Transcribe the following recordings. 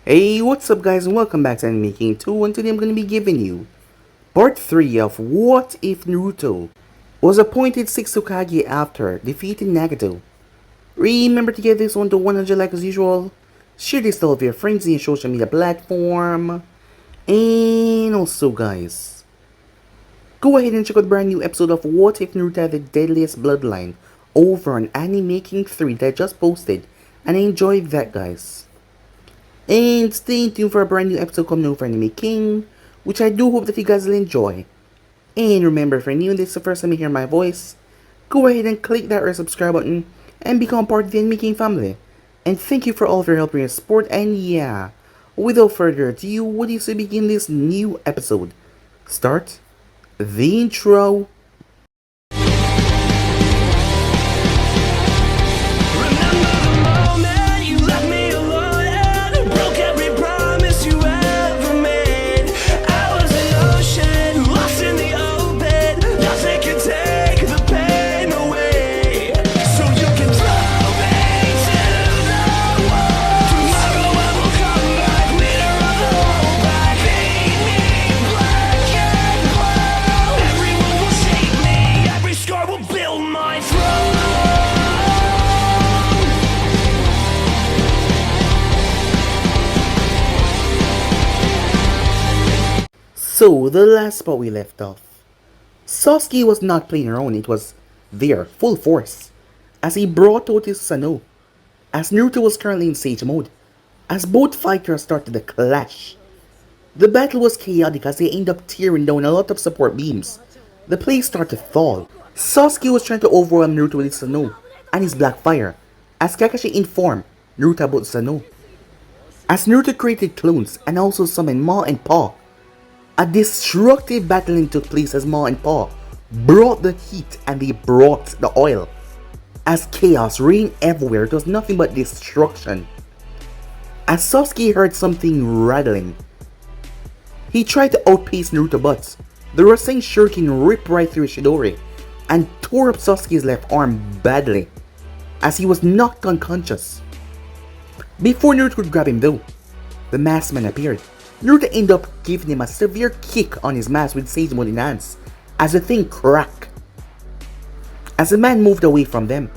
Hey, what's up guys and welcome back to Anime Making 2, and today I'm going to be giving you part 3 of What If Naruto was appointed 6th Hokage after defeating Nagato. Remember to get this one to 100 likes as usual, share this to all of your friends in your social media platform, and also guys, go ahead and check out the brand new episode of What If Naruto had the Deadliest Bloodline over on Anime Making 3 that I just posted, and I enjoyed that guys. And stay tuned for a brand new episode coming over Anime King, which I do hope that you guys will enjoy. And remember, if you're new and this is the first time you hear my voice, go ahead and click that red subscribe button and become part of the Anime King family. And thank you for all of your help and your support. And yeah, without further ado, what do you say begin this new episode? Start the intro. So, the last spot we left off, Sasuke was not playing around, it was there, full force, as he brought out his Sano, as Naruto was currently in Sage mode, as both fighters started to clash. The battle was chaotic as they ended up tearing down a lot of support beams. The place started to fall. Sasuke was trying to overwhelm Naruto with his Sano and his Black Fire, as Kakashi informed Naruto about Sano. As Naruto created clones and also summoned Ma and Pa, a destructive battling took place as Ma and Pa brought the heat and they brought the oil. As chaos reigned everywhere, it was nothing but destruction. As Sasuke heard something rattling, he tried to outpace Naruto, but the Rasen Shuriken ripped right through his Chidori and tore up Sasuke's left arm badly as he was knocked unconscious. Before Naruto could grab him though, the masked man appeared. Naruto ended up giving him a severe kick on his mask with Sage Mode in hands as the thing cracked. As the man moved away from them,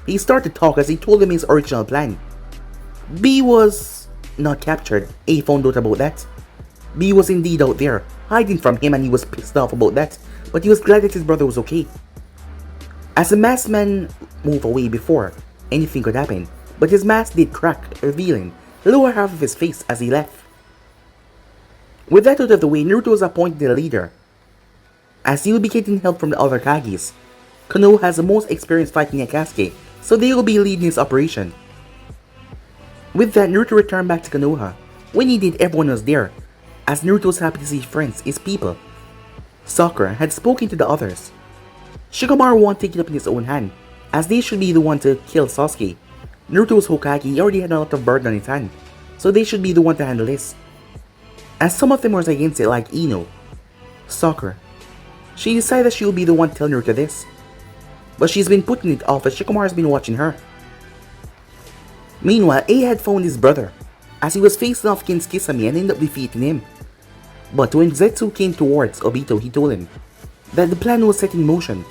he started to talk as he told them his original plan. B was not captured. A found out about that. B was indeed out there, hiding from him, and he was pissed off about that, but he was glad that his brother was okay. As the masked man moved away before anything could happen, but his mask did crack, revealing the lower half of his face as he left. With that out of the way, Naruto was appointed the leader, as he will be getting help from the other Kages. Konoha has the most experience fighting Akatsuki, so they will be leading his operation. With that, Naruto returned back to Konoha. When he did, everyone was there, as Naruto was happy to see friends, his people. Sakura had spoken to the others. Shikamaru wanted to take it up in his own hand, as they should be the one to kill Sasuke. Naruto was Hokage, he already had a lot of burden on his hand, so they should be the one to handle this. As some of them were against it, like Ino, Sakura, she decided that she will be the one to tell Naruto this, but she's been putting it off as Shikamaru has been watching her. Meanwhile, A had found his brother, as he was facing off against Kisame and ended up defeating him. But when Zetsu came towards Obito, he told him that the plan was set in motion.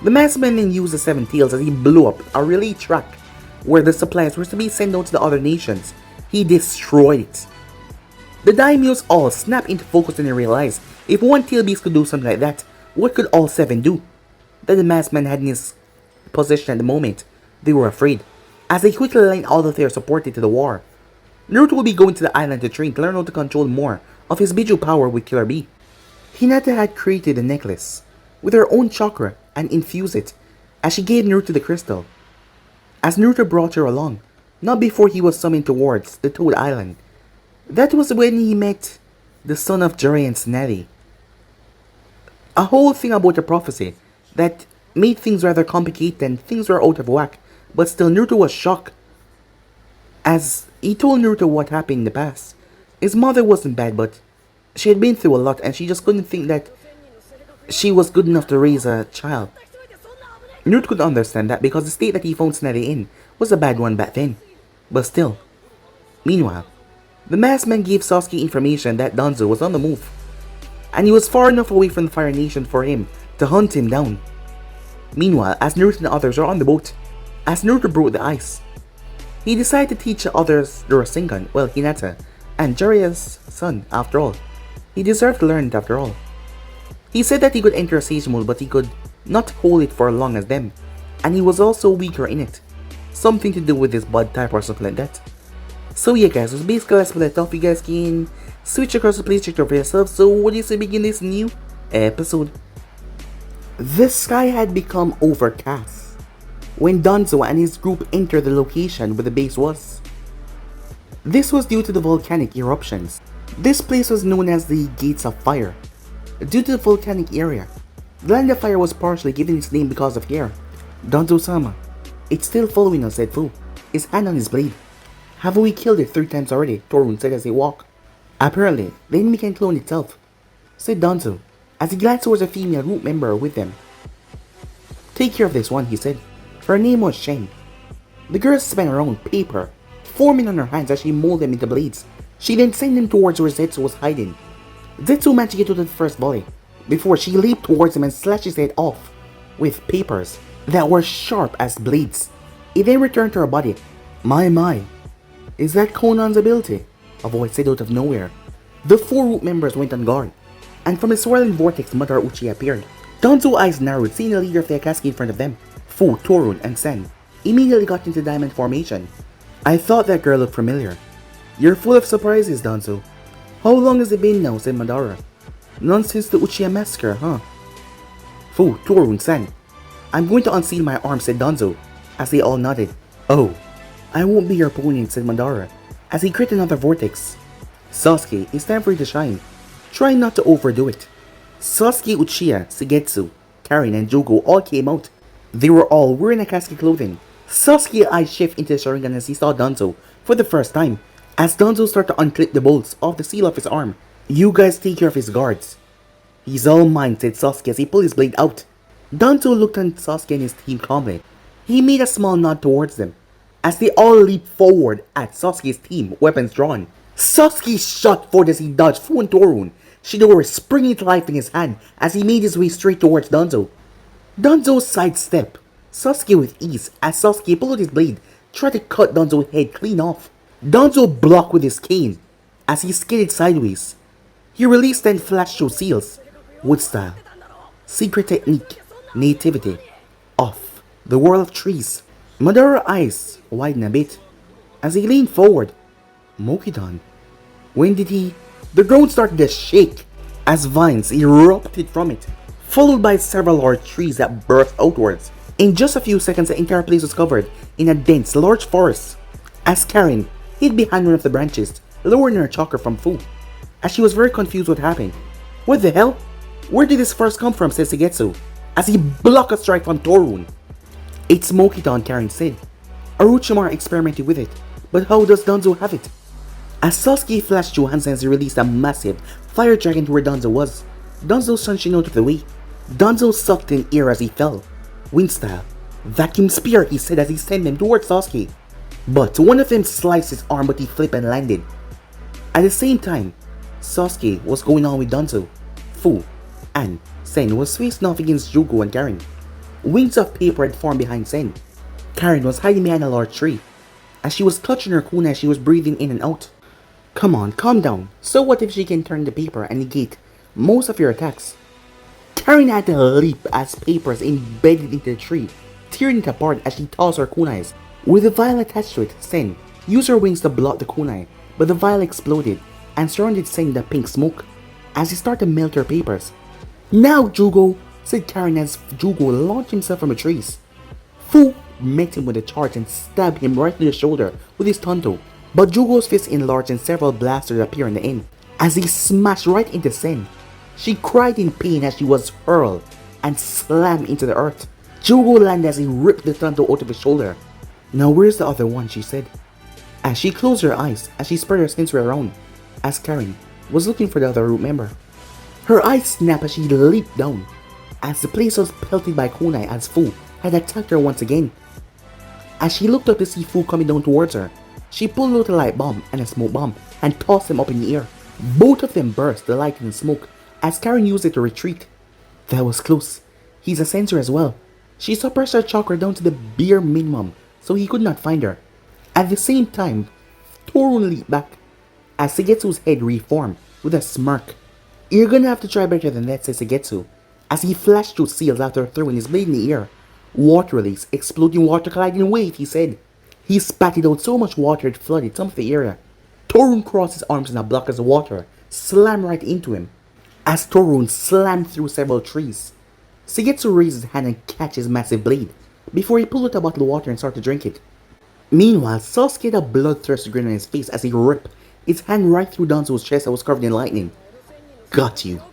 The masked man then used the Seven Tails as he blew up a relay track where the supplies were to be sent out to the other nations. He destroyed it. The daimyos all snapped into focus and they realized if one tail beast could do something like that, what could all seven do? That the masked man had in his possession at the moment. They were afraid, as they quickly aligned all of their support to the war. Naruto will be going to the island to train to learn how to control more of his Biju power with Killer Bee. Hinata had created a necklace with her own chakra and infused it, as she gave Naruto the crystal. As Naruto brought her along, not before he was summoned towards the Toad Island. That was when he met the son of Jiraiya and Tsunade. A whole thing about the prophecy that made things rather complicated and things were out of whack, but still Naruto was shocked. As he told Naruto what happened in the past. His mother wasn't bad, but she had been through a lot and she just couldn't think that she was good enough to raise a child. Naruto could understand that because the state that he found Tsunade in was a bad one back then. But still. Meanwhile, The masked man gave Sasuke information that Danzo was on the move, and he was far enough away from the Fire Nation for him to hunt him down. Meanwhile, as Naruto and others are on the boat, as Naruto broke the ice, he decided to teach the others the Rasengan, well, Hinata, and Jiraiya's son, after all. He deserved to learn it after all. He said that he could enter a Sage mode, but he could not hold it for as long as them, and he was also weaker in it. Something to do with his blood type or something like that. So yeah guys, so basically that's what I thought. You guys can switch across the place, check it out for yourself. So what do you say begin this new episode? The sky had become overcast when Danzo and his group entered the location where the base was. This was due to the volcanic eruptions. This place was known as the Gates of Fire. Due to the volcanic area, the Land of Fire was partially given its name because of here. Danzo-sama, it's still following us, said Fu, his hand on his blade. Haven't we killed it 3 times already? Torun said as they walked. Apparently, the enemy can clone itself, said Danzo, as he glanced towards a female group member with them. Take care of this one, he said. Her name was Shen. The girl spun around paper, forming on her hands as she molded them into blades. She then sent them towards where Zetsu was hiding. Zetsu managed to get to the first volley, before she leaped towards him and slashed his head off with papers that were sharp as blades. It then returned to her body. My, is that Conan's ability? A voice said out of nowhere. The 4 group members went on guard, and from a swirling vortex Madara Uchiha appeared. Danzo's eyes narrowed, seeing the leader of the Akatsuki in front of them. Fu, Torun, and Sen immediately got into diamond formation. I thought that girl looked familiar. You're full of surprises, Danzo. How long has it been now, said Madara. None since the Uchiha massacre, huh? Fu, Torun, Sen. I'm going to unseal my arm, said Danzo, as they all nodded. Oh, I won't be your opponent, said Madara, as he created another vortex. Sasuke, it's time for you to shine. Try not to overdo it. Sasuke Uchiha, Suigetsu, Karin, and Jogo all came out. They were all wearing Akatsuki clothing. Sasuke's eyes shift into the Sharingan as he saw Danzo for the first time, as Danzo started to unclip the bolts off the seal of his arm. You guys take care of his guards. He's all mine, said Sasuke as he pulled his blade out. Danzo looked at Sasuke and his team calmly. He made a small nod towards them, as they all leaped forward at Sasuke's team, weapons drawn. Sasuke shot forward as he dodged Fu and Torun, Shinobi springing to life in his hand as he made his way straight towards Danzo. Danzo sidestepped Sasuke with ease as Sasuke pulled his blade, tried to cut Danzo's head clean off. Danzo blocked with his cane as he skidded sideways. He released and flashed through seals, wood style, secret technique, nativity, off, the world of trees. Madara's eyes widened a bit as he leaned forward. Mokidan. When did he? The ground started to shake as vines erupted from it, followed by several large trees that burst outwards. In just a few seconds, the entire place was covered in a dense, large forest, as Karin hid behind one of the branches, lowering her chakra from Fu, as she was very confused what happened. What the hell? Where did this first come from, said Suigetsu, as he blocked a strike from Torun. It's Mokidan, Karin said. Orochimaru experimented with it, but how does Danzo have it? As Sasuke flashed through hands as he released a massive fire dragon to where Danzo was, Danzo sunshine out of the way. Danzo sucked in air as he fell. Wind style. Vacuum spear, he said as he sent them towards Sasuke. But one of them sliced his arm, but he flipped and landed. At the same time, Sasuke was going on with Danzo, Fu, and Sen was facing off against Jogo and Karin. Wings of paper had formed behind Sen. Karin was hiding behind a large tree, as she was clutching her kunai as she was breathing in and out. Come on, calm down. So what if she can turn the paper and negate most of your attacks? Karin had to leap as papers embedded into the tree, tearing it apart as she tossed her kunais. With a vial attached to it, Sen used her wings to block the kunai, but the vial exploded and surrounded Sen with pink smoke as he started to melt her papers. Now, Jogo, said Karin as Jogo launched himself from the trees. Fu met him with a charge and stabbed him right in the shoulder with his tanto. But Jogo's fist enlarged and several blasters appeared in the end as he smashed right into Sen. She cried in pain as she was hurled and slammed into the earth. Jogo landed as he ripped the tanto out of his shoulder. Now where's the other one, she said, as she closed her eyes as she spread her sensory around, as Karin was looking for the other group member. Her eyes snapped as she leaped down, as the place was pelted by kunai as Fu had attacked her once again. As she looked up to see Fu coming down towards her, She pulled out a light bomb and a smoke bomb and tossed them up in the air. Both of them burst the light and smoke as Karen used it to retreat. That was close. He's a sensor as well. She suppressed her chakra down to the bare minimum so he could not find her. At the same time, Torun leaped back as Suigetsu's head reformed with a smirk. You're gonna have to try better than that, said Suigetsu, as he flashed through seals after throwing his blade in the air. Water release, exploding water colliding wave, he said. He spatted out so much water it flooded some of the area. Torun crossed his arms in a block as the water slammed right into him. As Torun slammed through several trees, Suigetsu raised his hand and catch his massive blade before he pulled out a bottle of water and started to drink it. Meanwhile, Sasuke had a bloodthirsty grin on his face as he ripped his hand right through Danzo's chest that was covered in lightning. Got you.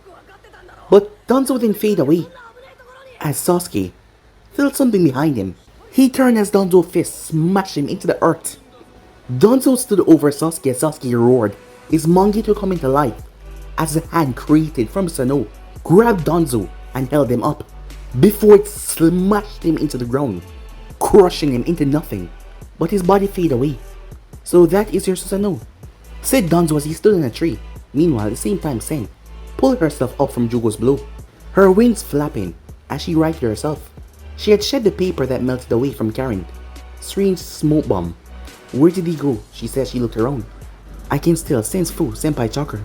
But Danzo didn't fade away, as Sasuke felt something behind him. He turned as Danzo's fist smashed him into the earth. Danzo stood over Sasuke as Sasuke roared, his Mangeto coming to life, as the hand created from Sano grabbed Danzo and held him up, before it smashed him into the ground, crushing him into nothing, but his body faded away. So that is your Susanoo, said Danzo as he stood in a tree. Meanwhile, at the same time, Sen pulled herself up from Jugo's blow, her wings flapping as she righted herself. She had shed the paper that melted away from Karen. Strange smoke bomb. Where did he go? She said. She looked around. I can still sense Fu, Senpai Chakra.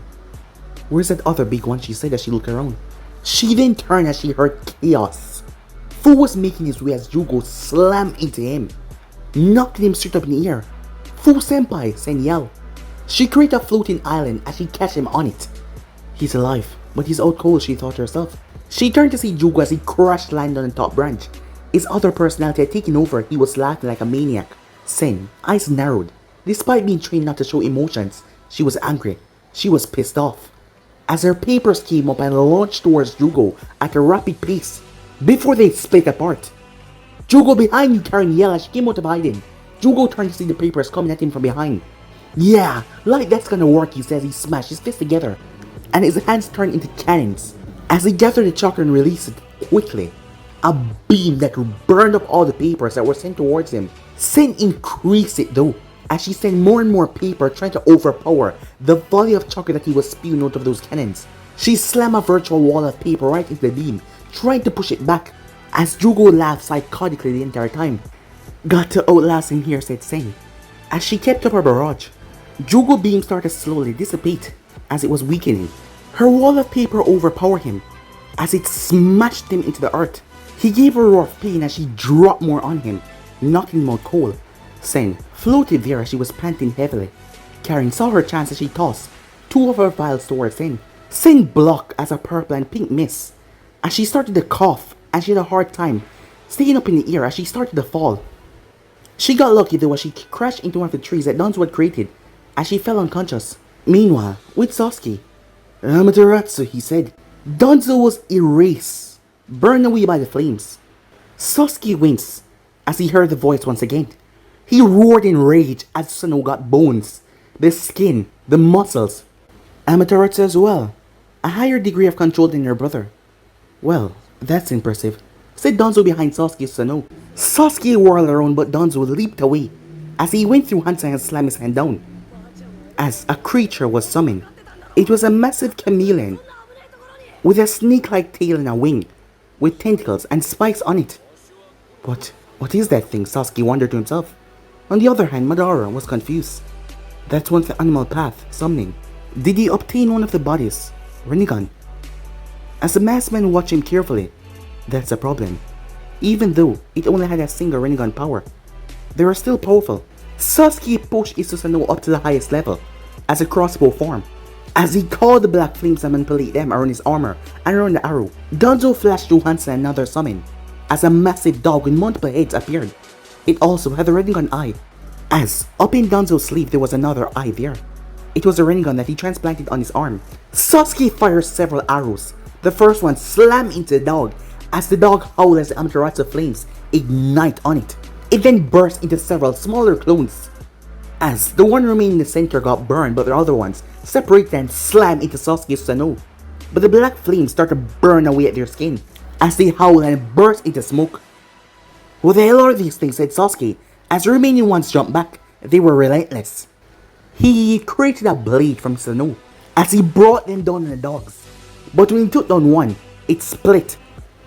Where's that other big one? She said as she looked around. She then turned as she heard chaos. Fu was making his way as Jugo slammed into him, knocking him straight up in the air. Fu Senpai, Sen yelled. She created a floating island as she catch him on it. He's alive, but he's out cold, she thought to herself. She turned to see Jugo as he crashed land on the top branch. His other personality had taken over. He was laughing like a maniac. Sen, eyes narrowed. Despite being trained not to show emotions, she was angry. She was pissed off. As her papers came up and launched towards Jugo at a rapid pace, before they split apart. Jugo, behind you, Karen yelled as she came out of hiding. Jugo turned to see the papers coming at him from behind. Yeah, like that's gonna work, he says. He smashed his fists together, and his hands turned into cannons. As he gathered the chakra and released it quickly, a beam that burned up all the papers that were sent towards him. Sen increased it though, as she sent more and more paper trying to overpower the volley of chakra that he was spewing out of those cannons. She slammed a virtual wall of paper right into the beam, trying to push it back, as Jugo laughed psychotically the entire time. Got to outlast him here, said Sen. As she kept up her barrage, Jugo beam started to slowly dissipate as it was weakening. Her wall of paper overpowered him as it smashed him into the earth. He gave a roar of pain as she dropped more on him, knocking him out cold. Sen floated there as she was panting heavily. Karen saw her chance as she tossed two of her vials towards Sen. Sen blocked as a purple and pink mist as she started to cough, and she had a hard time staying up in the air as she started to fall. She got lucky though as she crashed into one of the trees that Danzo had created as she fell unconscious. Meanwhile, with Sasuke, Amaterasu, he said. Danzo was erased, burned away by the flames. Sasuke winced as he heard the voice once again. He roared in rage as Susanoo got bones, the skin, the muscles. Amaterasu as well, a higher degree of control than her brother. Well, that's impressive, said Danzo behind Sasuke Susanoo. Sasuke whirled around, but Danzo leaped away as he went through Hansa and slammed his hand down. As a creature was summoned. It was a massive chameleon with a snake-like tail and a wing, with tentacles and spikes on it. What is that thing? Sasuke wondered to himself. On the other hand, Madara was confused. That's one of the animal path, summoning. Did he obtain one of the bodies? Rinnegan? As the masked man watched him carefully, that's a problem. Even though it only had a single Rinnegan power, they were still powerful. Sasuke pushed his Susanoo up to the highest level as a crossbow form. As he called the black flames and manipulated them around his armor and around the arrow, Danzo flashed through Hansa and another summon as a massive dog with multiple heads appeared. It also had a Rinnegan eye. As up in Danzo's sleeve there was another eye there. It was a Rinnegan that he transplanted on his arm. Sasuke fired several arrows. The first one slammed into the dog as the dog howled as the Amaterasu flames ignite on it. It then burst into several smaller clones. As the one remaining in the center got burned, but the other ones separated and slammed into Sasuke's Susanoo. But the black flames started to burn away at their skin as they howled and burst into smoke. What the hell are these things? Said Sasuke as the remaining ones jumped back They were relentless. He created a blade from snow as he brought them down on the dogs. But when he took down one, it split.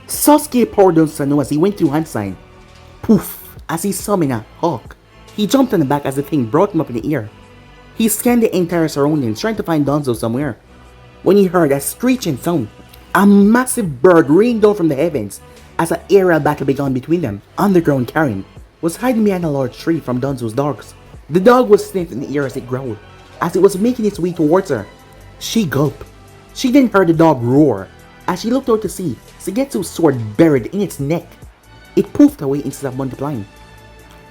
Sasuke poured down Sano as he went through hand sign. Poof! As he summoned a hawk. He jumped on the back as the thing brought him up in the air. He scanned the entire surroundings trying to find Danzo somewhere. When he heard a screeching sound, a massive bird rained down from the heavens as an aerial battle began between them. Underground Karen was hiding behind a large tree from Danzo's dogs. The dog was sniffed in the air as it growled, as it was making its way towards her. She gulped. She then heard the dog roar. As she looked out to see Suigetsu's sword buried in its neck. It poofed away instead of multiplying.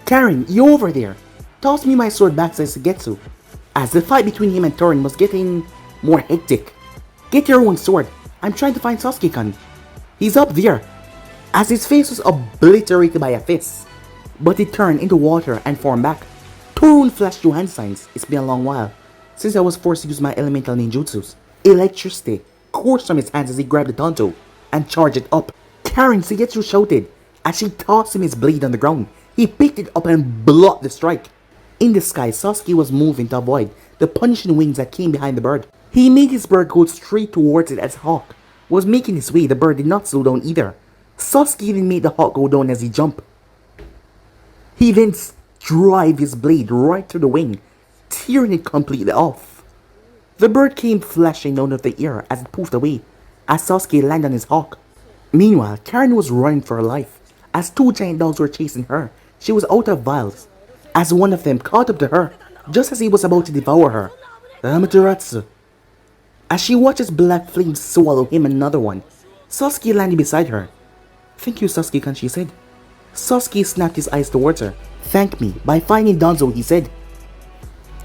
Karen, you over there? Toss me my sword back, said Suigetsu. As the fight between him and Torin was getting more hectic. Get your own sword. I'm trying to find Sasuke-kun. He's up there. As his face was obliterated by a fist. But it turned into water and formed back. Torun flashed through hand signs. It's been a long while since I was forced to use my elemental ninjutsus. Electricity coursed from his hands as he grabbed the Danzo and charged it up. Karen, Suigetsu shouted as she tossed him his blade on the ground. He picked it up and blocked the strike. In the sky, Sasuke was moving to avoid the punishing wings that came behind the bird. He made his bird go straight towards it as Hawk was making his way. The bird did not slow down either. Sasuke then made the Hawk go down as he jumped. He then drive his blade right through the wing, tearing it completely off. The bird came flashing out of the air as it poofed away, as Sasuke landed on his hawk. Meanwhile, Karen was running for her life, as two giant dogs were chasing her. She was out of vials, as one of them caught up to her, just as he was about to devour her. Amaterasu. As she watches black flames swallow him and another one, Sasuke landed beside her. Thank you, Sasuke-kun, she said. Sasuke snapped his eyes towards her. Thank me by finding Danzo, he said.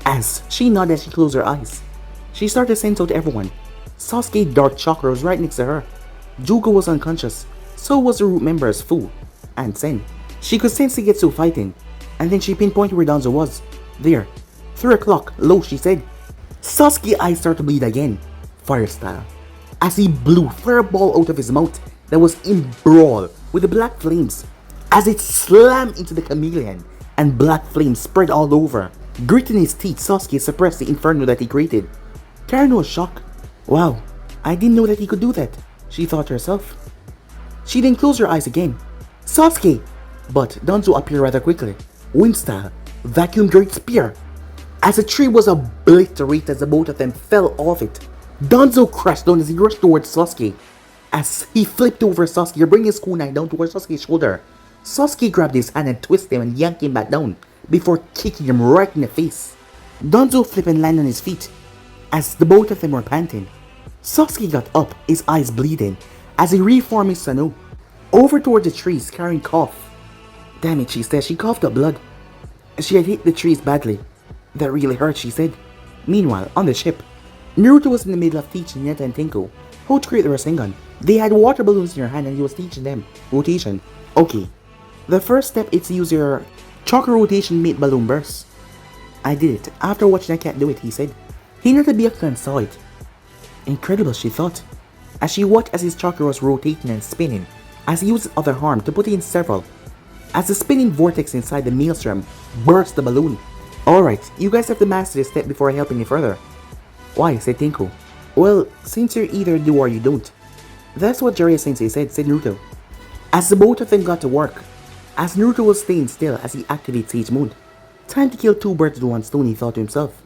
As she nodded as she closed her eyes, she started to sense out everyone. Sasuke's dark chakra was right next to her. Jugo was unconscious, so was the root members Fu and Sen. She could sense Suigetsu fighting, and then she pinpointed where Danzo was. There. 3 o'clock, low, she said. Sasuke's eyes started to bleed again, fire style, as he blew fireball out of his mouth that was embroiled with the black flames. As it slammed into the chameleon, and black flames spread all over. Gritting his teeth, Sasuke suppressed the inferno that he created. Karen was shocked. Wow, I didn't know that he could do that, she thought to herself. She then closed her eyes again. Sasuke! But Danzo appeared rather quickly. Wind style, vacuum great spear. As the tree was obliterated as the both of them fell off it. Danzo crashed down as he rushed towards Sasuke. As he flipped over Sasuke, bringing his kunai down towards Sasuke's shoulder. Sasuke grabbed his hand and twisted him and yanked him back down before kicking him right in the face. Danzo flipped and landed on his feet as the both of them were panting. Sasuke got up, his eyes bleeding, as he reformed his Sano. Over toward the trees, Karen coughed. Damn it, she said. She coughed up blood. She had hit the trees badly. That really hurt, she said. Meanwhile, on the ship, Naruto was in the middle of teaching Hinata and Tenko how to create the Rasengan. They had water balloons in their hand and he was teaching them rotation. Okay, the first step is to use your chakra rotation made balloon burst. I did it. After watching a cat do it, he said. Hinata Byakugan saw it. Incredible, she thought, as she watched as his chakra was rotating and spinning, as he used his other arm to put in several, as the spinning vortex inside the maelstrom burst the balloon. Alright, you guys have to master this step before I help any further. Why, said Tenko. Well, since you either do or you don't. That's what Jiraiya-sensei said Naruto. As the both of them got to work, as Naruto was staying still as he activates Sage Mode. Time to kill two birds with one stone, he thought to himself.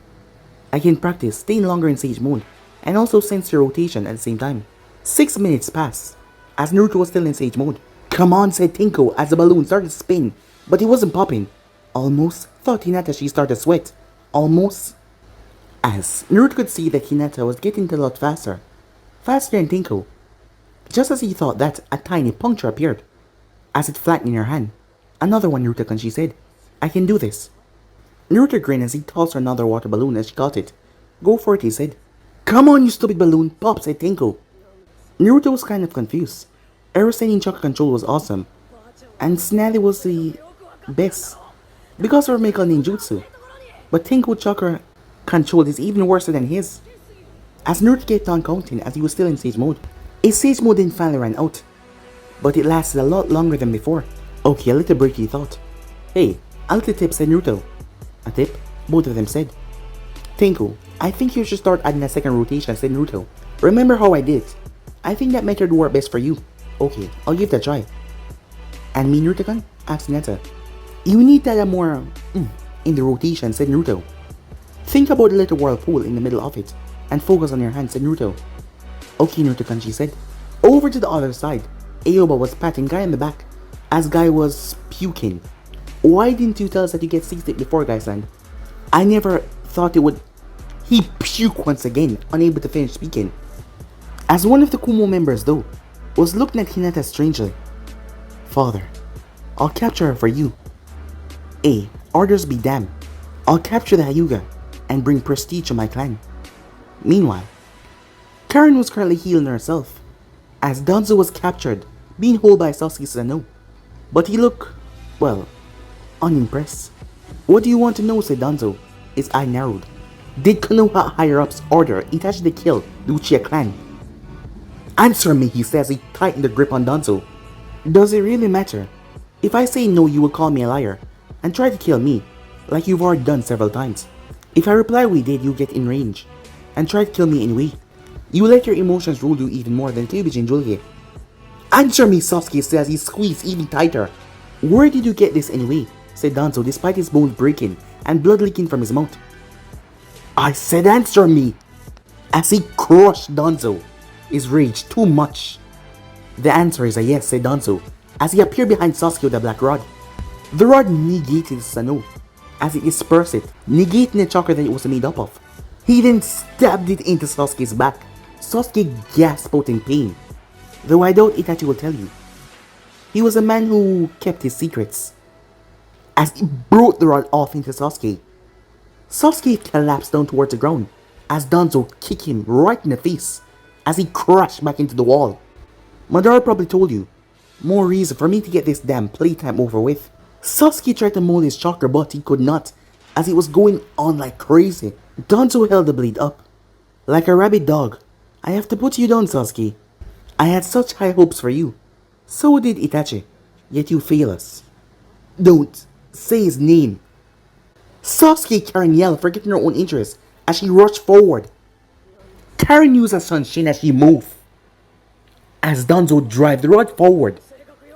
I can practice staying longer in Sage Mode, and also sense your rotation at the same time. 6 minutes passed, as Naruto was still in Sage Mode. Come on, said Tenko as the balloon started to spin, but it wasn't popping. Almost, thought Hinata. She started to sweat. Almost. As Naruto could see that Hinata was getting a lot faster. Faster than Tenko. Just as he thought that, a tiny puncture appeared, as it flattened in her hand. Another one, Naruto-kun, she said. I can do this. Naruto grinned as he tossed her another water balloon as she got it. Go for it, he said. Come on, you stupid balloon, pop, said Tenko. Naruto was kind of confused. Aerosaining chakra control was awesome, and Tsunade was the best, because of her Mecha Ninjutsu. But Tenko chakra control is even worse than his. As Naruto kept on counting as he was still in Sage Mode, his Sage Mode then finally ran out, but it lasted a lot longer than before. Okay, a little break, he thought. Hey, a little tip, said Naruto. A tip? Both of them said. Tenku, I think you should start adding a second rotation, said Naruto. Remember how I did it? I think that method would work best for you. Okay, I'll give that a try. And me, Naruto-kun? Asked Hinata. You need to add more in the rotation, said Naruto. Think about the little whirlpool in the middle of it, and focus on your hand, said Naruto. Okay, Naruto-kun, she said. Over to the other side, Aoba was patting Guy on the back, as Guy was puking. Why didn't you tell us that you get seasick before, Guy-san? I never thought it would... He puked once again, unable to finish speaking. As one of the Kumo members, though, was looking at Hinata strangely. Father, I'll capture her for you. Orders be damned. I'll capture the Hyuga and bring prestige to my clan. Meanwhile, Karen was currently healing herself, as Danzo was captured, being held by Sasuke Sano. But he looked, well, unimpressed. What do you want to know, said Danzo, his eye narrowed. Did Konoha higher-ups order Itachi to kill the Uchiha clan? Answer me, he says, he tightened the grip on Danzo. Does it really matter? If I say no, you will call me a liar, and try to kill me, like you've already done several times. If I reply we did, you get in range, and try to kill me anyway. You let your emotions rule you even more than Kyubi and Julge. Answer me, Sasuke says, he squeezed even tighter. Where did you get this anyway? Said Danzo, despite his bones breaking and blood leaking from his mouth. I said answer me! As he crushed Danzo, his rage too much. The answer is a yes, said Danzo, as he appeared behind Sasuke with a black rod. The rod negated Sano, as it dispersed it, negating the chakra that it was made up of. He then stabbed it into Sasuke's back. Sasuke gasped out in pain, though I doubt Itachi will tell you. He was a man who kept his secrets. As he broke the rod off into Sasuke, Sasuke collapsed down towards the ground, as Danzo kicked him right in the face, as he crashed back into the wall. Madara probably told you, more reason for me to get this damn playtime over with. Sasuke tried to mold his chakra, but he could not, as it was going on like crazy. Danzo held the blade up. Like a rabid dog. I have to put you down, Sasuke. I had such high hopes for you. So did Itachi. Yet you fail us. Don't say his name. Sasuke Karen yelled, forgetting her own interest, as she rushed forward. Karen used her son's chin as she moved. As Danzo drove the rod forward,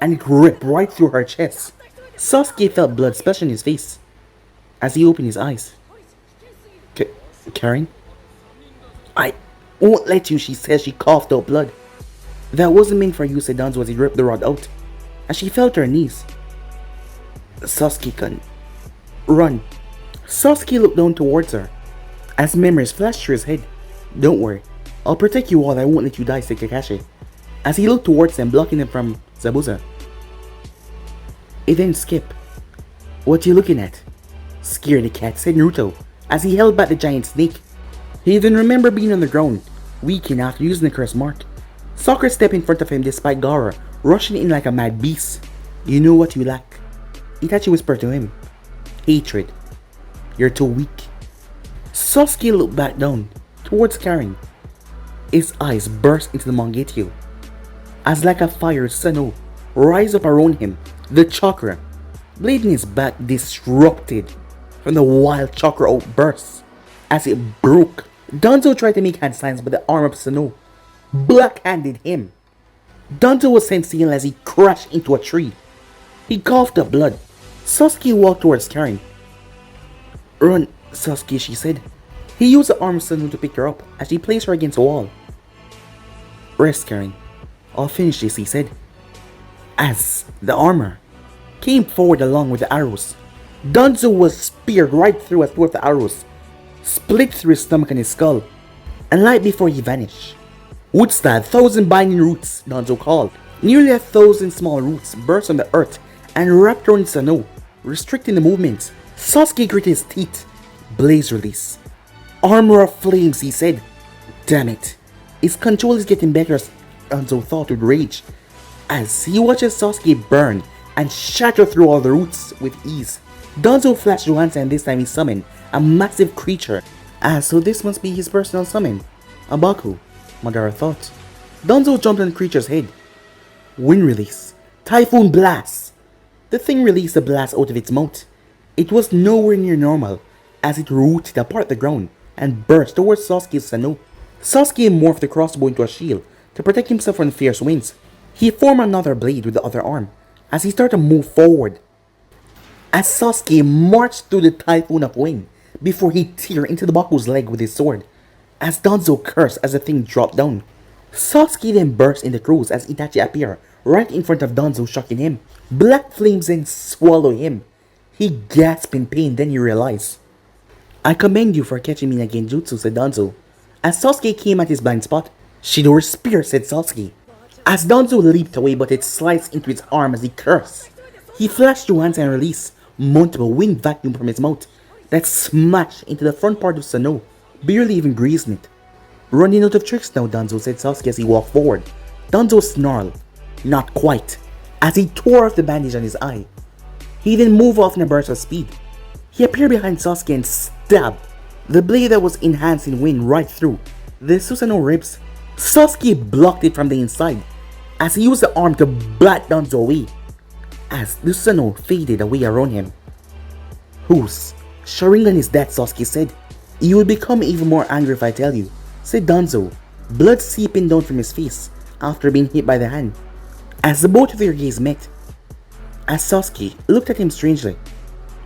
and it ripped right through her chest. Sasuke felt blood splash on his face, as he opened his eyes. Karen? I won't let you, she says. She coughed out blood. That wasn't meant for you, said Danzo as he ripped the rod out, as she fell to her knees. Sasuke-kun, run. Sasuke looked down towards her, as memories flashed through his head. Don't worry, I'll protect you all. I won't let you die, said Kakashi, as he looked towards them, blocking them from Zabuza. It didn't skip. What you looking at? Scaredy cat, said Naruto, as he held back the giant snake. He even remembered being on the ground, weakened after using the curse mark. Sakura stepped in front of him despite Gaara rushing in like a mad beast. You know what you lack, Itachi whispered to him. Hatred. You're too weak. Sasuke looked back down towards Karen. His eyes burst into the Mangekyou, as like a fire Sano rise up around him. The chakra, blade in his back, disrupted from the wild chakra outbursts as it broke. Danzo tried to make hand signs, but the arm of Sano black-handed him. Danzo was senile as he crashed into a tree. He coughed up blood. Sasuke walked towards Karen. Run, Sasuke, she said. He used the arm of Sano to pick her up as she placed her against the wall. Rest, Karen. I'll finish this, he said, as the armor came forward along with the arrows. Danzo was speared right through as two of the arrows split through his stomach and his skull, and right before he vanished. Woodstad, 1,000 binding roots, Danzo called. Nearly 1,000 small roots burst on the earth and wrapped around Sano, restricting the movement. Sasuke gritted his teeth. Blaze release. Armor of flames, he said. Damn it. His control is getting better, Danzo thought with rage, as he watches Sasuke burn and shatter through all the roots with ease. Danzo flashed Johansa, and this time he summoned a massive creature. So this must be his personal summon. A Baku, Madara thought. Danzo jumped on the creature's head. Wind release. Typhoon blast. The thing released a blast out of its mouth, It was nowhere near normal, as it rooted apart the ground and burst towards Sasuke's Sano. Sasuke morphed the crossbow into a shield to protect himself from the fierce winds. He formed another blade with the other arm as he started to move forward. As Sasuke marched through the typhoon of wind before he teared into the Baku's leg with his sword, as Danzo cursed as the thing dropped down. Sasuke then burst into cruise as Itachi appeared right in front of Danzo, shocking him. Black flames then swallowed him. He gasped in pain, then he realized. I commend you for catching me in a genjutsu, said Danzo. As Sasuke came at his blind spot, Shidori's spear, said Sasuke. As Danzo leaped away, but it sliced into his arm as he cursed. He flashed two hands and released multiple wind vacuum from his mouth that smashed into the front part of Sano, barely even grazing it. Running out of tricks now, Danzo, said Sasuke as he walked forward. Danzo snarled. Not quite, as he tore off the bandage on his eye. He then moved off in a burst of speed. He appeared behind Sasuke and stabbed the blade that was enhanced in wind right through the Susanoo ribs. Sasuke blocked it from the inside as he used the arm to bat Danzo away as the Susanoo faded away around him. Whose Sharingan is that, Sasuke said. You will become even more angry if I tell you, said Danzo, blood seeping down from his face after being hit by the hand. As the both of their gaze met, as Sasuke looked at him strangely.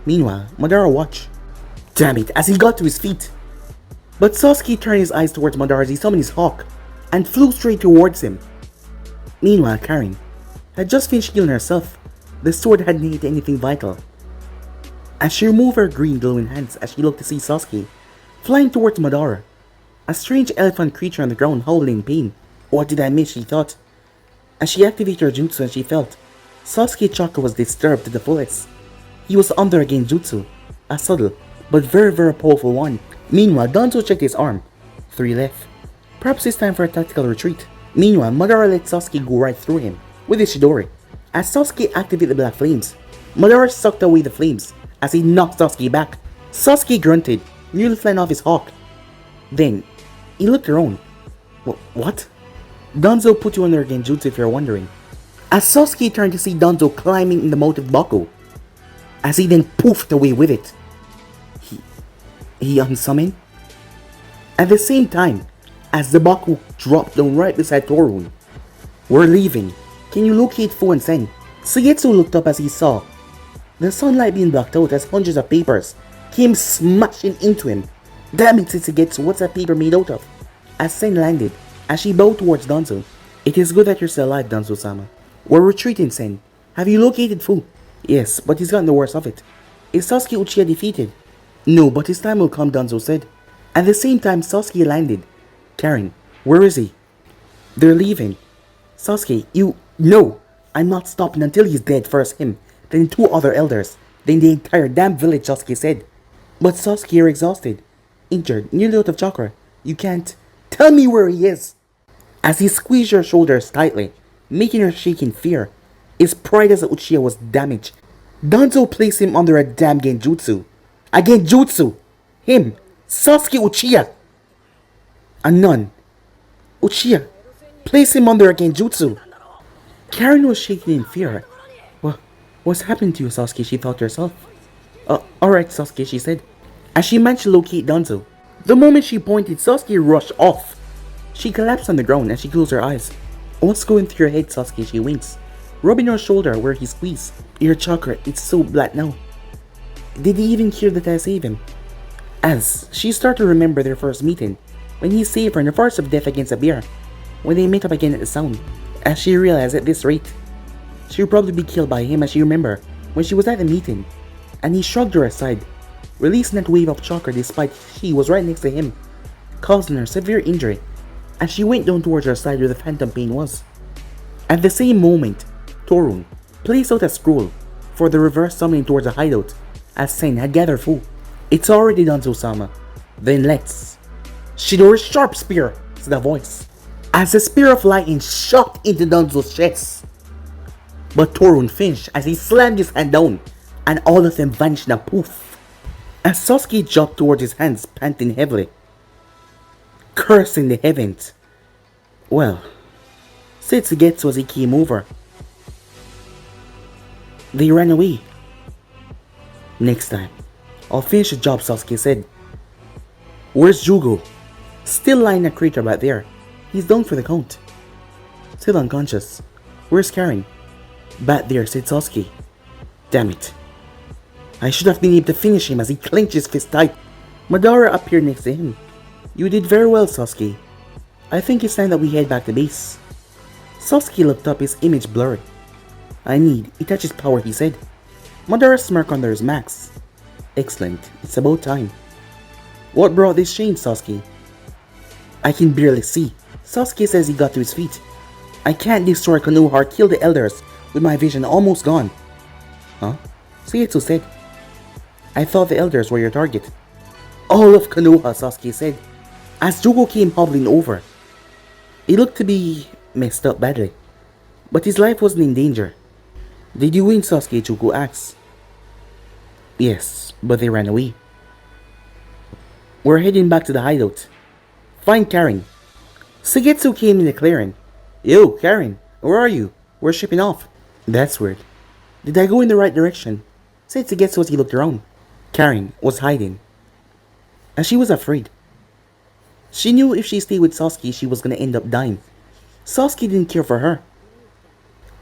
Meanwhile, Madara watched. Damn it, as he got to his feet. But Sasuke turned his eyes towards Madara as he summoned his hawk and flew straight towards him. Meanwhile, Karin had just finished healing herself. The sword hadn't hit anything vital. As she removed her green glowing hands as she looked to see Sasuke flying towards Madara, a strange elephant creature on the ground howling in pain. What did I miss, she thought. As she activated her jutsu and she felt Sasuke's chakra was disturbed to the fullest. He was under a genjutsu, a subtle but very powerful one. Meanwhile, Danzo checked his arm. 3 left. Perhaps it's time for a tactical retreat. Meanwhile, Madara let Sasuke go right through him with his Chidori. As Sasuke activated the black flames, Madara sucked away the flames as he knocked Sasuke back. Sasuke grunted, nearly flying off his hawk. Then, he looked around. What? Danzo put you under genjutsu if you're wondering. As Sasuke turned to see Danzo climbing in the mouth of Baku, as he then poofed away with it. He unsummoned? At the same time, as the Baku dropped down right beside Torun. We're leaving. Can you locate Fu and Sen? Suigetsu looked up as he saw the sunlight being blocked out as hundreds of papers came smashing into him. Damn it, Suigetsu, what's that paper made out of? As Sen landed, as she bowed towards Danzo. It is good that you're still alive, Danzo-sama. We're retreating, Sen. Have you located Fu? Yes, but he's gotten the worst of it. Is Sasuke Uchiha defeated? No, but his time will come, Danzo said. At the same time, Sasuke landed. Karin, where is he? They're leaving. Sasuke, No! I'm not stopping until he's dead. First him, then 2 other elders, then the entire damn village, Sasuke said. But Sasuke, you're exhausted. Injured, nearly out of chakra. You can't. Tell me where he is! As he squeezed her shoulders tightly, making her shake in fear. His pride as a Uchiha was damaged. Danzo placed him under a damn genjutsu. A genjutsu! Him! Sasuke Uchiha! A nun. Uchiha! Place him under a genjutsu! Karin was shaking in fear. What's happened to you, Sasuke? She thought to herself. Alright, Sasuke, she said, as she managed to locate Danzo. The moment she pointed, Sasuke rushed off. She collapsed on the ground as she closed her eyes. What's going through your head, Sasuke? She winks, rubbing her shoulder where he squeezed. Your chakra, it's so black now. Did he even care that I saved him? As she started to remember their first meeting, when he saved her in the forest of death against a bear, when they met up again at the sound. As she realized at this rate, she would probably be killed by him, as she remembered when she was at the meeting, and he shrugged her aside, releasing that wave of chakra despite she was right next to him, causing her severe injury as she went down towards her side where the phantom pain was. At the same moment, Torun placed out a scroll for the reverse summoning towards a hideout as Sen had gathered Fu. It's already done, Sama. Then let's. Shidori's sharp spear, said a voice, as the spear of lightning shot into Danzo's chest. But Torun finished as he slammed his hand down, and all of them vanished in a poof. As Sasuke jumped towards his hands, panting heavily, cursing the heavens. Well, Suigetsu as he came over. They ran away. Next time, I'll finish the job, Sasuke said. Where's Jugo? Still lying in a crater back there. He's down for the count. Still unconscious. Where's Karen? Back there, said Sasuke. Damn it. I should have been able to finish him as he clenched his fist tight. Madara appeared next to him. You did very well, Sasuke. I think it's time that we head back to base. Sasuke looked up, his image blurred. Itachi's power, he said. Madara smirked under his mask. Excellent, it's about time. What brought this change, Sasuke? I can barely see. Sasuke says he got to his feet. I can't destroy Konoha or kill the elders with my vision almost gone. Huh? Suigetsu said. I thought the elders were your target. All of Konoha, Sasuke said, as Jugo came hobbling over. He looked to be messed up badly, but his life wasn't in danger. Did you win, Sasuke? Jugo asked. Yes, but they ran away. We're heading back to the hideout. Find Karen. Suigetsu came in the clearing. Yo, Karen, where are you? We're shipping off. That's weird. Did I go in the right direction? Said Suigetsu as he looked around. Karen was hiding. And she was afraid. She knew if she stayed with Sasuke, she was gonna end up dying. Sasuke didn't care for her.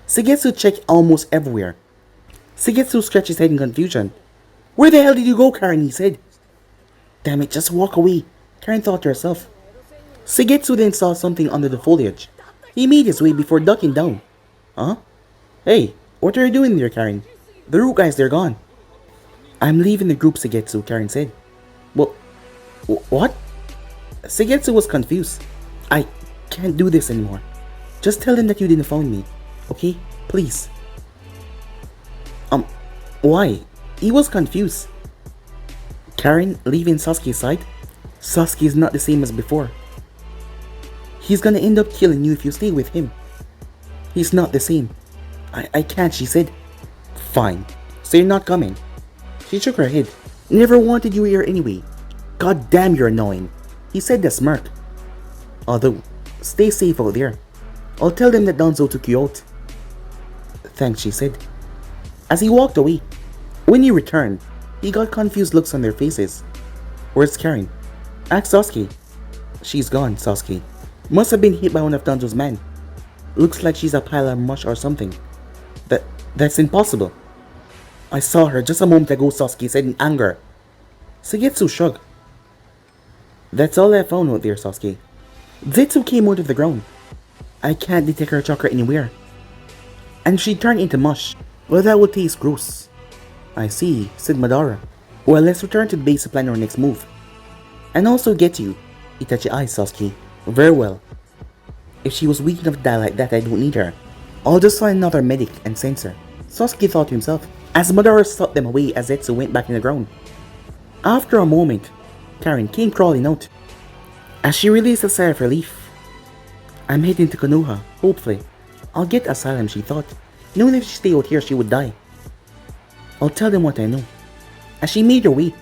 Suigetsu checked almost everywhere. Suigetsu scratched his head in confusion. Where the hell did you go, Karen? He said. Damn it, just walk away, Karen thought to herself. Suigetsu then saw something under the foliage. He made his way before ducking down. Huh? Hey, what are you doing there, Karen? The root guys, they're gone. I'm leaving the group, Suigetsu, Karen said. Well, what? Suigetsu was confused. I can't do this anymore. Just tell them that you didn't find me, okay? Please. Why? He was confused. Karen leaving Sasuke's side? Sasuke is not the same as before. He's gonna end up killing you if you stay with him. He's not the same. I can't, she said. Fine. So you're not coming. She shook her head. Never wanted you here anyway. God damn, you're annoying. He said with a smirk. Although, stay safe out there. I'll tell them that Danzo took you out. Thanks, she said. As he walked away, when he returned, he got confused looks on their faces. Where's Karen? Ask Sasuke. She's gone, Sasuke. Must have been hit by one of Danzo's men. Looks like she's a pile of mush or something. That's impossible. I saw her just a moment ago, Sasuke said in anger. Suigetsu shrugged. That's all I found out there, Sasuke. Zetsu came out of the ground. I can't detect her chakra anywhere. And she turned into mush. Well, that would taste gross. I see, said Madara. Well, let's return to the base to plan our next move. And also get you. Itachi eyes Sasuke. Very well. If she was weak enough to die like that, I don't need her. I'll just find another medic and sensor. Sasuke thought to himself, as Madara stopped them away as Zetsu went back in the ground. After a moment, Karen came crawling out. As she released a sigh of relief. I'm heading to Konoha, hopefully. I'll get asylum, she thought. Knowing if she stayed out here, she would die. I'll tell them what I know. As she made her way.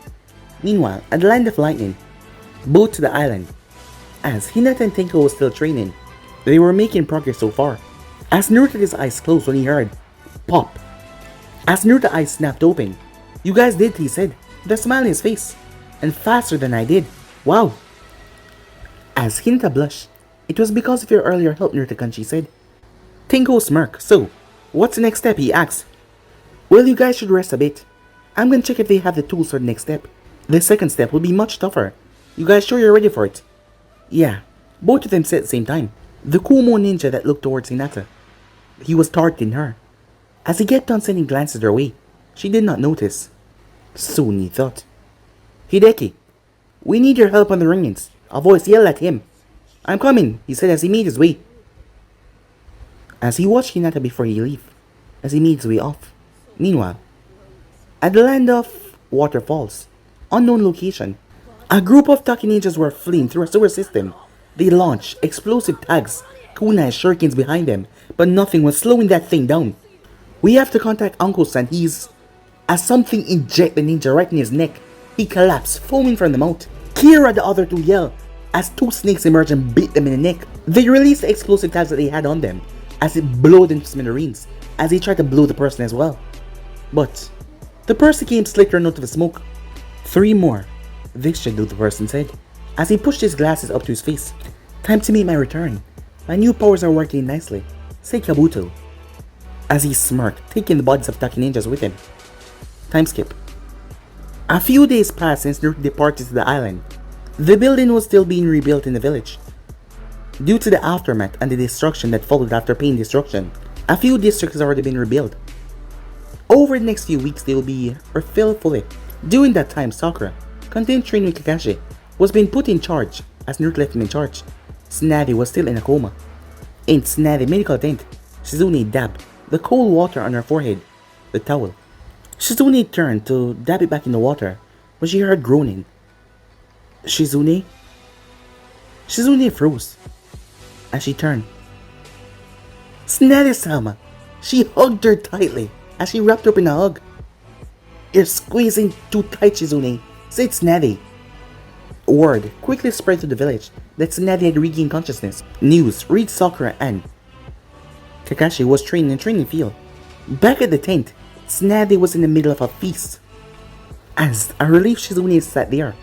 Meanwhile, at the Land of Lightning, boat to the island. As Hinata and Tenko was still training, they were making progress so far. As Naruto's eyes closed when he heard pop. As Naruto's eyes snapped open. You guys did, he said, with a smile on his face. And faster than I did. Wow. As Hinata blushed. It was because of your earlier help, Naruto-kun, she said. Tenko smirked. So, what's the next step, he asked. Well, you guys should rest a bit. I'm gonna check if they have the tools for the next step. The second step will be much tougher. You guys sure you're ready for it? Yeah. Both of them said at the same time. The Kumo ninja that looked towards Hinata. He was targeting her. As he kept on sending glances her way, she did not notice. Soon he thought. Hideki, we need your help on the rings. A voice yelled at him. I'm coming, he said as he made his way. As he watched Hinata before he left, as he made his way off. Meanwhile, at the land of waterfalls, unknown location, a group of Taki ninjas were fleeing through a sewer system. They launched explosive tags, kunai shurikens behind them, but nothing was slowing that thing down. We have to contact Uncle-san, as something injected the ninja right in his neck. He collapsed, foaming from the mouth. Kira the other two yelled, as two snakes emerged and bit them in the neck. They released the explosive tags that they had on them, as it blew into smithereens, as he tried to blow the person as well. But The person came slicker note of smoke. 3 more. This should do, the person said, as he pushed his glasses up to his face. Time to meet my return. My new powers are working nicely. Say Kabuto. As he smirked, taking the bodies of Taki ninjas with him. Time skip. A few days passed since Naruto departed to the island. The building was still being rebuilt in the village. Due to the aftermath and the destruction that followed after Pain Destruction, a few districts have already been rebuilt. Over the next few weeks they will be refilled fully. During that time, Sakura, continuing training with Kakashi, was being put in charge as Naruto left him in charge. Tsunade was still in a coma. In Tsunade's medical tent, Shizune dabbed the cold water on her forehead, the towel. Shizune turned to dab it back in the water when she heard groaning. Shizune? Shizune froze as she turned. Tsunade-sama! She hugged her tightly as she wrapped her up in a hug. You're squeezing too tight, Shizune, said Tsunade. Word quickly spread to the village that Tsunade had regained consciousness. News reached Sakura and Kakashi was training in training field. Back at the tent, Tsunade was in the middle of a feast. As a relieved Shizune sat there,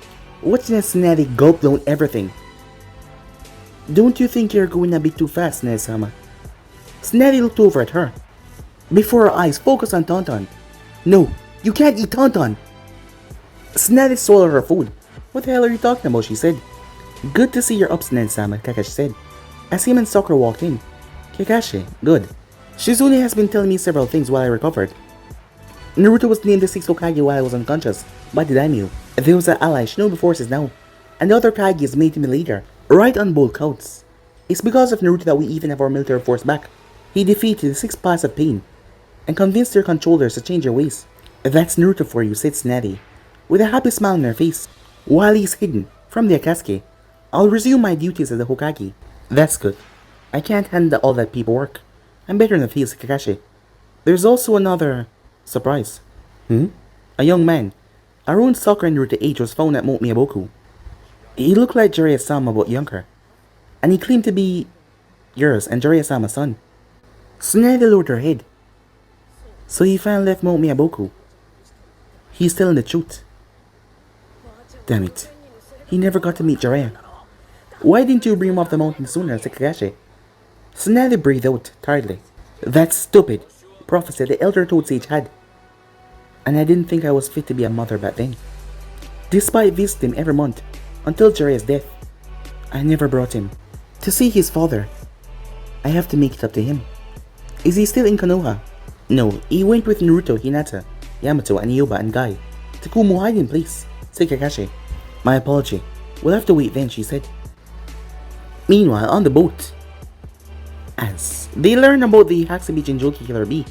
watching as Tsunade gulped down everything. Don't you think you're going a bit too fast, Tsunade-sama? Tsunade looked over at her, before her eyes focused on Tauntaun. No, you can't eat Tauntaun! Tsunade swallowed her food. What the hell are you talking about, she said. Good to see you're up, Tsunade-sama, Kakashi said, as him and Sakura walked in. Kakashi, good. Shizune has been telling me several things while I recovered. Naruto was named the 6th Hokage while I was unconscious by the daimyo. There was an ally Shinobi forces now, and the other Kages made him a leader. Right on both counts. It's because of Naruto that we even have our military force back. He defeated the 6 Paths of Pain, and convinced their controllers to change their ways. That's Naruto for you, said Tsunade, with a happy smile on her face. While he's hidden from the Akatsuki, I'll resume my duties as the Hokage. That's good. I can't handle all that paperwork. I'm better in the field, Kakashi. There's also another surprise. A young man, around Sakura and Naruto age, was found at Mount Miyaboku. He looked like Jiraiya-sama but younger, and he claimed to be yours and Jiraiya-sama's son. Tsunade lowered her head. So he finally left Mount Miyaboku. He's telling the truth. Damn it. He never got to meet Jiraiya. Why didn't you bring him off the mountain sooner, said Kakashi. Tsunade breathed out tiredly. That's stupid prophecy the elder Toad Sage had. And I didn't think I was fit to be a mother back then. Despite visiting him every month until Jiraiya's death, I never brought him. To see his father, I have to make it up to him. Is he still in Konoha? No, he went with Naruto, Hinata, Yamato, and Yoba and Guy to Kumo hiding place, said Kakashi. My apology. We'll have to wait then, she said. Meanwhile, on the boat, as they learn about the Hatsubi Jinjoki Killer Bee,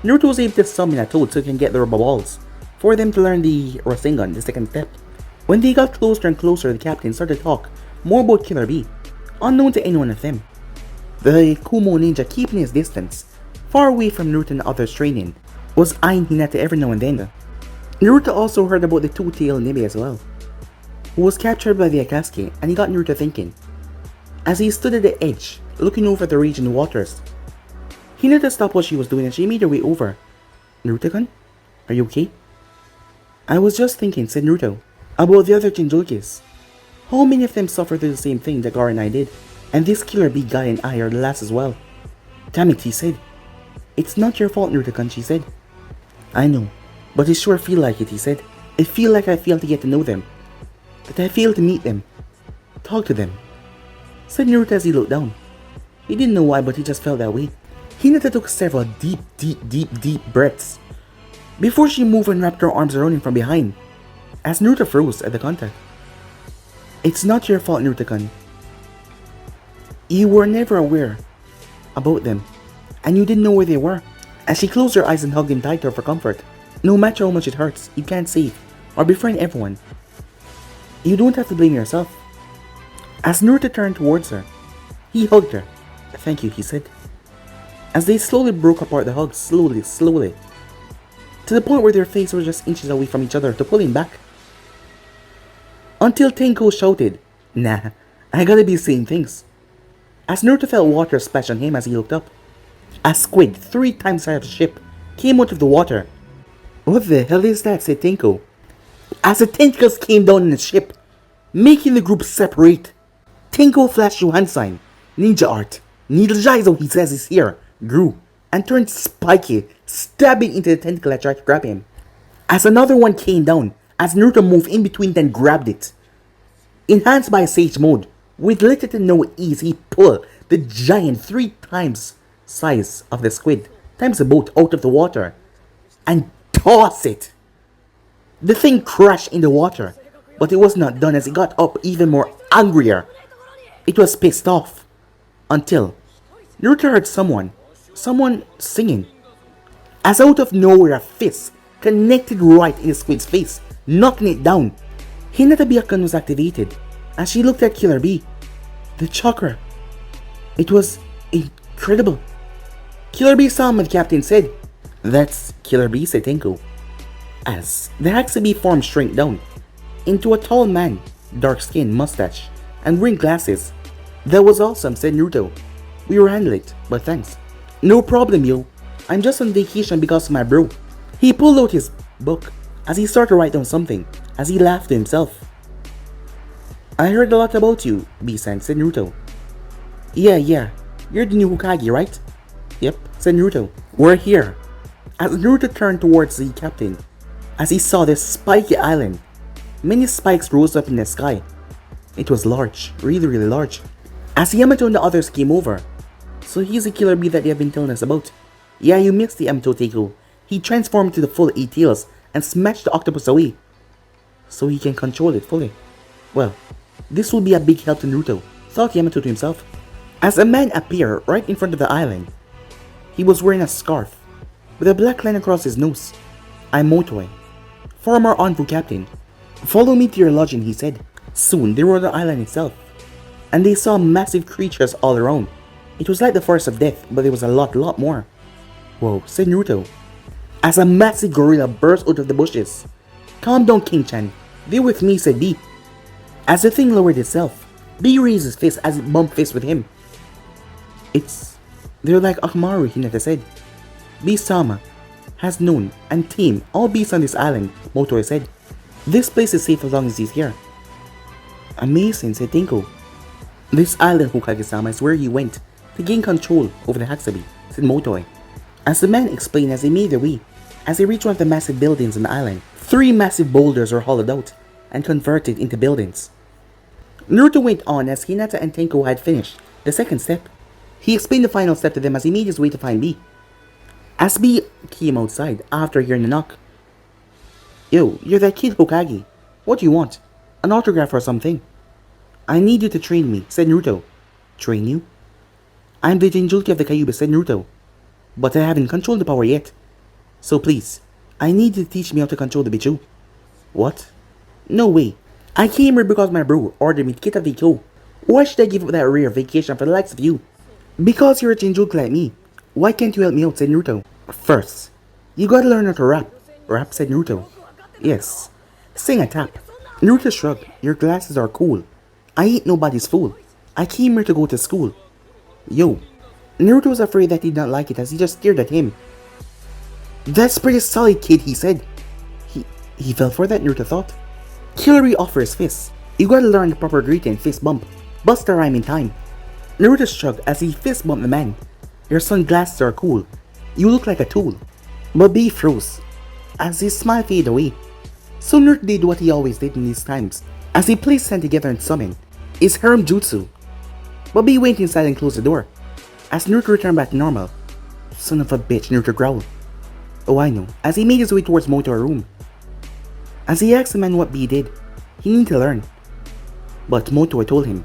Naruto was able to summon a toad so he can get the rubber balls for them to learn the Rasengan, the second step. When they got closer and closer, the captain started to talk more about Killer Bee, unknown to anyone of them. The Kumo ninja, keeping his distance, far away from Naruto and others training, was eyeing Hinata every now and then. Naruto also heard about the two-tailed Nibi as well, who was captured by the Akatsuki, and he got Naruto thinking. As he stood at the edge, looking over the region waters, Hinata stopped what she was doing and she made her way over. Naruto-kun? Are you okay? I was just thinking, said Naruto, about the other Jinjokis. How many of them suffered through the same thing that Gara and I did? And this Killer Bee guy and I are the last as well. Damn it, he said. It's not your fault, Naruto-kun, she said. I know, but it sure feel like it, he said. It feel like I failed to get to know them. That I failed to meet them. Talk to them, said Naruto as he looked down. He didn't know why, but he just felt that way. Hinata took several deep breaths before she moved and wrapped her arms around him from behind, as Naruto froze at the contact. It's not your fault, Naruto-kun. You were never aware about them, and you didn't know where they were. As she closed her eyes and hugged him tighter for comfort. No matter how much it hurts, you can't save or befriend everyone. You don't have to blame yourself. As Naruto turned towards her, he hugged her. Thank you, he said. As they slowly broke apart, the hug slowly, to the point where their faces were just inches away from each other to pull him back. Until Tenko shouted, Nah, I gotta be saying things. As Naruto felt water splash on him as he looked up, a squid 3 times the size of a ship came out of the water. What the hell is that? Said Tenko. As the tentacles came down on the ship, making the group separate. Tenko flashed your hand sign. Ninja art. Needle Jaizo, he says, is here. Grew and turned spiky, stabbing into the tentacle that tried to grab him. As another one came down, as Naruto moved in between then grabbed it. Enhanced by Sage Mode, with little to no ease, he pulled the giant 3 times size of the squid times the boat out of the water and tossed it. The thing crashed in the water, but it was not done as it got up even more angrier. It was pissed off until Naruto heard someone singing. As out of nowhere a fist connected right in the squid's face, knocking it down. Hinata Byakugan was activated as she looked at Killer Bee. The chakra. It was incredible. Killer Bee saw him and the captain said, "That's Killer Bee," said Tenko. As the Akatsuki form shrank down into a tall man, dark skin, mustache, and green glasses. "That was awesome," said Naruto. "We were handling it, but thanks." "No problem, yo. I'm just on vacation because of my bro." He pulled out his book as he started to write down something, as he laughed to himself. "I heard a lot about you, B-san," said Naruto. Yeah, you're the new Hokage, right?" "Yep," said Naruto. "We're here." As Naruto turned towards the captain, as he saw this spiky island, many spikes rose up in the sky. It was large, really large. As Yamato and the others came over, "So he's the Killer Bee that they have been telling us about." "Yeah, you missed the Yamato, Teiko. He transformed to the full 8 tails and smashed the octopus away, so he can control it fully. Well, this will be a big help to Naruto," thought Yamato to himself. As a man appeared right in front of the island, he was wearing a scarf with a black line across his nose. "I'm Motoi, former Envoy captain. Follow me to your lodging," he said. Soon they were on the island itself, and they saw massive creatures all around. It was like the forest of death, but there was a lot more. "Whoa," said Naruto, as a massive gorilla burst out of the bushes. "Calm down, King-chan. They're with me," said B. As the thing lowered itself, B raised his fist as it bumped fists with him. They're like Akamaru," Hinata said. "B-sama has known and tamed all beasts on this island," Motoi said. "This place is safe as long as he's here." "Amazing," said Tenko. "This island, Hokage-sama, is where he went to gain control over the Akatsuki," said Motoi. As the man explained as they made their way, as they reached one of the massive buildings on the island, 3 massive boulders were hollowed out and converted into buildings. Naruto went on as Hinata and Tenko had finished the second step. He explained the final step to them as he made his way to find B. As B came outside after hearing the knock. "Yo, you're that kid Hokage. What do you want? An autograph or something?" "I need you to train me," said Naruto. "Train you?" "I'm the Jinjulki of the Kyubi," said Naruto. "But I haven't controlled the power yet. So please, I need you to teach me how to control the Biju." "What? No way. I came here because my bro ordered me to get a VQ. Why should I give up that rare vacation for the likes of you?" "Because you're a Jinjulki like me. Why can't you help me out?" said Naruto. "First, you gotta learn how to rap." "Rap?" said Naruto. "Yes. Sing and tap." Naruto shrugged. "Your glasses are cool. I ain't nobody's fool. I came here to go to school." "Yo." Naruto was afraid that he did not like it as he just stared at him. "That's pretty solid, kid," he said. He fell for that, Naruto thought. Killer Bee offered his fist. "You gotta learn the proper greeting, fist bump. Bust a rhyme in time." Naruto shrugged as he fist bumped the man. "Your sunglasses are cool. You look like a tool." But B froze as his smile faded away. So Naruto did what he always did in these times, as he placed hand together and summoned his harem jutsu. But B went inside and closed the door. As Naruto returned back to normal. "Son of a bitch," Naruto growled. "Oh, I know," as he made his way towards Moto's room. As he asked the man what B did, he needed to learn. But Motoi told him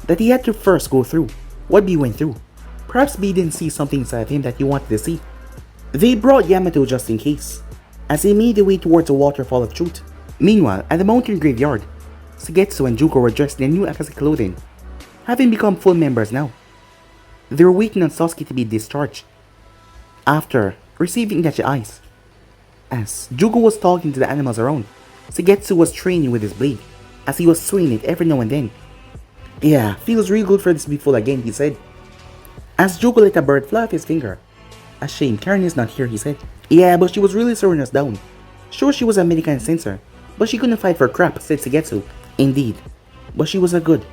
that he had to first go through what B went through. Perhaps B didn't see something inside of him that he wanted to see. They brought Yamato just in case, as he made their way towards the waterfall of truth. Meanwhile, at the mountain graveyard, Suigetsu and Juko were dressed in new Akatsuki clothing, having become full members now. They were waiting on Sasuke to be discharged, after receiving Itachi eyes. As Jugo was talking to the animals around, Suigetsu was training with his blade, as he was swinging it every now and then. "Yeah, feels real good for this to be full again," he said. As Jugo let a bird fly off his finger. "A shame Karen is not here," he said. "Yeah, but she was really slowing us down. Sure, she was a American censor, but she couldn't fight for crap, said Sugetsu. Indeed, but she was a good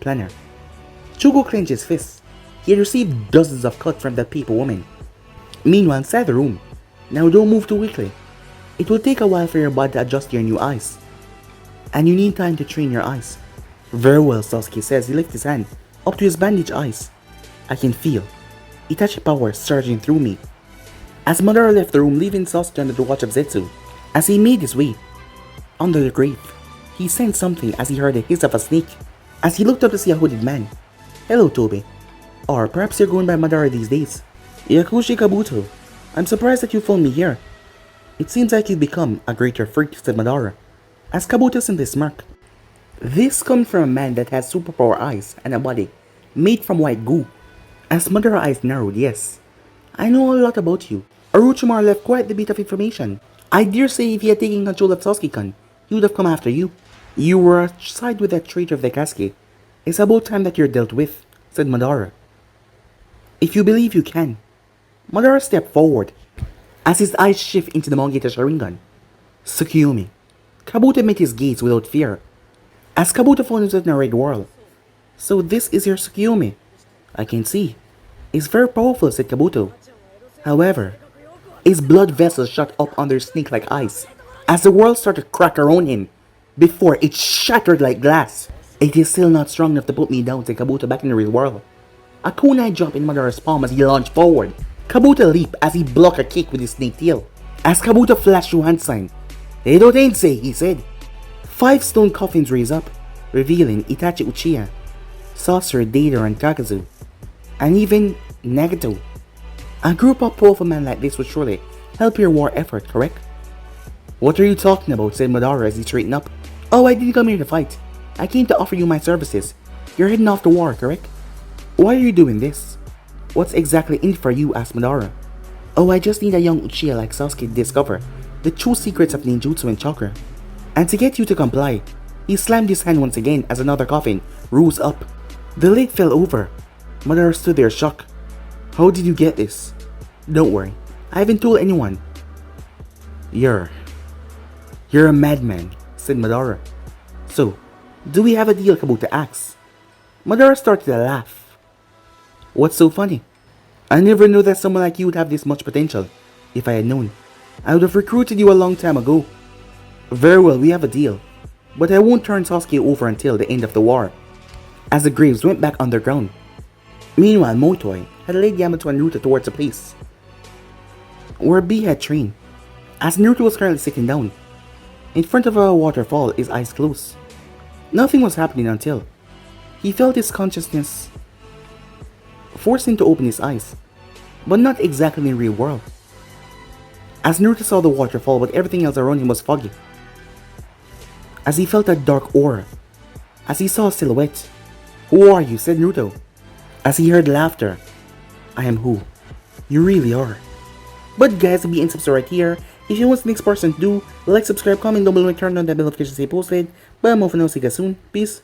planner. Chugo clenched his fists. He had received dozens of cuts from that paper woman. Meanwhile, inside the room, now don't move too quickly. It will take a while for your body to adjust to your new eyes. And you need time to train your eyes. Very well, Sasuke says. He lifts his hand up to his bandaged eyes. I can feel Itachi power surging through me. As Madara left the room, leaving Sasuke under the watch of Zetsu, as he made his way under the grave, he sensed something as he heard the hiss of a snake. As he looked up to see a hooded man. Hello, Tobi. Or perhaps you're going by Madara these days. Yakushi Kabuto, I'm surprised that you found me here. It seems like you've become a greater freak, said Madara, as Kabuto simply smirked. This comes from a man that has superpower eyes and a body made from white goo. As Madara's eyes narrowed, yes. I know a lot about you. Orochimaru left quite the bit of information. I dare say if he had taken control of Sasuke-kun, he would have come after you. You were side with that traitor of the casket. It's about time that you're dealt with, said Madara. If you believe you can. Madara stepped forward, as his eyes shift into the Mongeta Sharingan. Tsukuyomi. Kabuto met his gaze without fear, as Kabuto found himself in a red world. So this is your Tsukuyomi? I can see. It's very powerful, said Kabuto. However, his blood vessels shot up under snake-like eyes, as the world started to crack around him, before it shattered like glass. It is still not strong enough to put me down, said Kabuto back in the real world. A kunai jumped in Madara's palm as he launched forward. Kabuto leaped as he blocked a kick with his snake tail. As Kabuto flashed through hand sign, Edo Tensei, he said. 5 stone coffins raised up, revealing Itachi Uchiha, Sorcerer Deidara and Kakazu, and even Nagato. A group of powerful men like this would surely help your war effort, correct? What are you talking about, said Madara as he straightened up. Oh, I didn't come here to fight. I came to offer you my services. You're heading off to war, correct? Why are you doing this? What's exactly in it for you, asked Madara. Oh, I just need a young Uchiha like Sasuke to discover the true secrets of ninjutsu and chakra. And to get you to comply, he slammed his hand once again as another coffin rose up. The lid fell over. Madara stood there shocked. How did you get this? Don't worry, I haven't told anyone. You're a madman, said Madara. So, do we have a deal, Kabuto asked. Madara started to laugh. What's so funny? I never knew that someone like you would have this much potential. If I had known, I would have recruited you a long time ago. Very well, we have a deal. But I won't turn Sasuke over until the end of the war. As the graves went back underground. Meanwhile, Motoi had led Yamato and Naruto towards a place where B had trained. As Naruto was currently sitting down in front of a waterfall, his eyes closed. Nothing was happening until he felt his consciousness forced him to open his eyes, but not exactly in the real world. As Naruto saw the waterfall, but everything else around him was foggy. As he felt a dark aura, as he saw a silhouette. Who are you? Said Naruto. As he heard laughter. I am who you really are. But guys, be in subscribe right here. If you want the next person to do, like, subscribe, comment down below, and turn on that bell notification to stay posted. But I'm off now, see you guys soon. Peace.